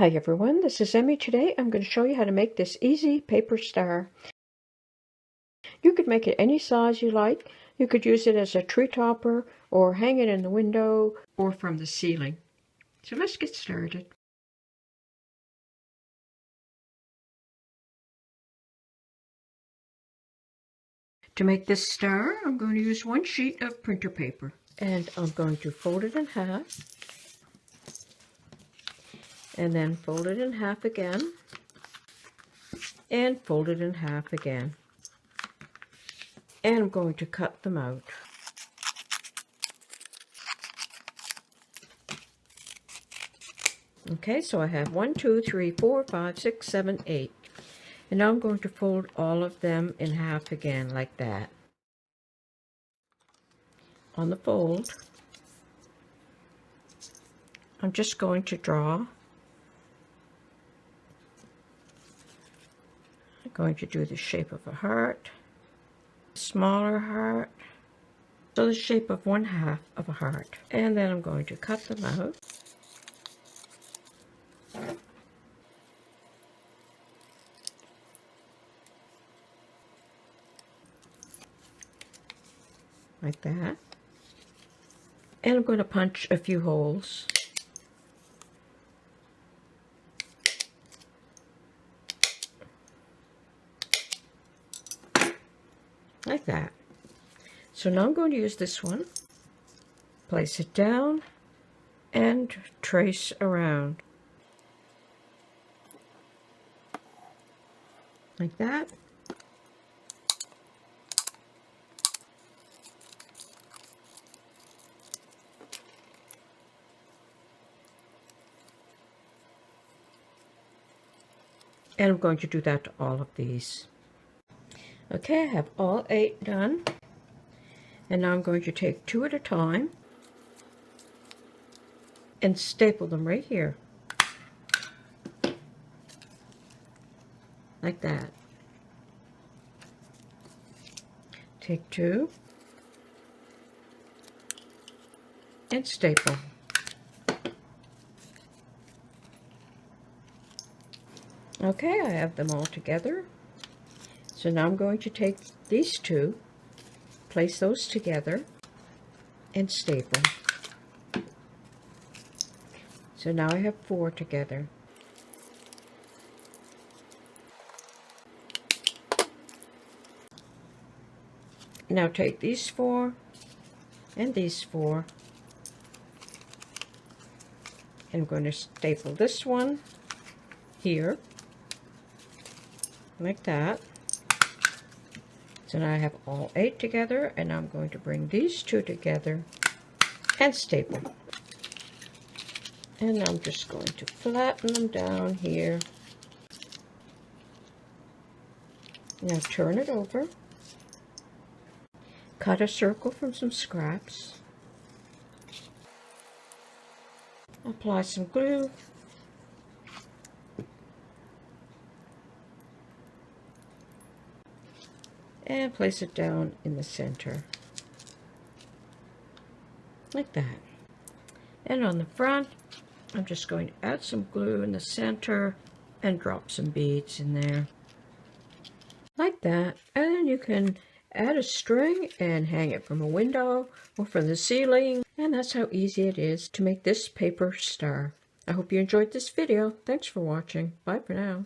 Hi everyone, this is Emmy. Today I'm going to show you how to make this easy paper star. You could make it any size you like. You could use it as a tree topper or hang it in the window or from the ceiling. So let's get started. To make this star, I'm going to use one sheet of printer paper. And I'm going to fold it in half. And then fold it in half again. And fold it in half again. And I'm going to cut them out. Okay, so I have 1, 2, 3, 4, 5, 6, 7, 8. And now I'm going to fold all of them in half again, like that. On the fold, I'm just going to draw. I'm going to do the shape of a heart, smaller heart, so the shape of 1/2 of a heart. And then I'm going to cut them out. Like that. And I'm going to punch a few holes. Like that. So now I'm going to use this one, place it down, and trace around. Like that. And I'm going to do that to all of these. Okay, I have all 8 done. And now I'm going to take 2 at a time and staple them right here. Like that. Take 2 and staple. Okay, I have them all together. So now I'm going to take these 2, place those together, and staple. So now I have 4 together. Now take these 4 and these 4. And I'm going to staple this one here, like that. So now I have all 8 together, and I'm going to bring these 2 together and staple. And I'm just going to flatten them down here. Now turn it over. Cut a circle from some scraps. Apply some glue. And place it down in the center. Like that. And on the front, I'm just going to add some glue in the center and drop some beads in there. Like that. And then you can add a string and hang it from a window or from the ceiling. And that's how easy it is to make this paper star. I hope you enjoyed this video. Thanks for watching. Bye for now.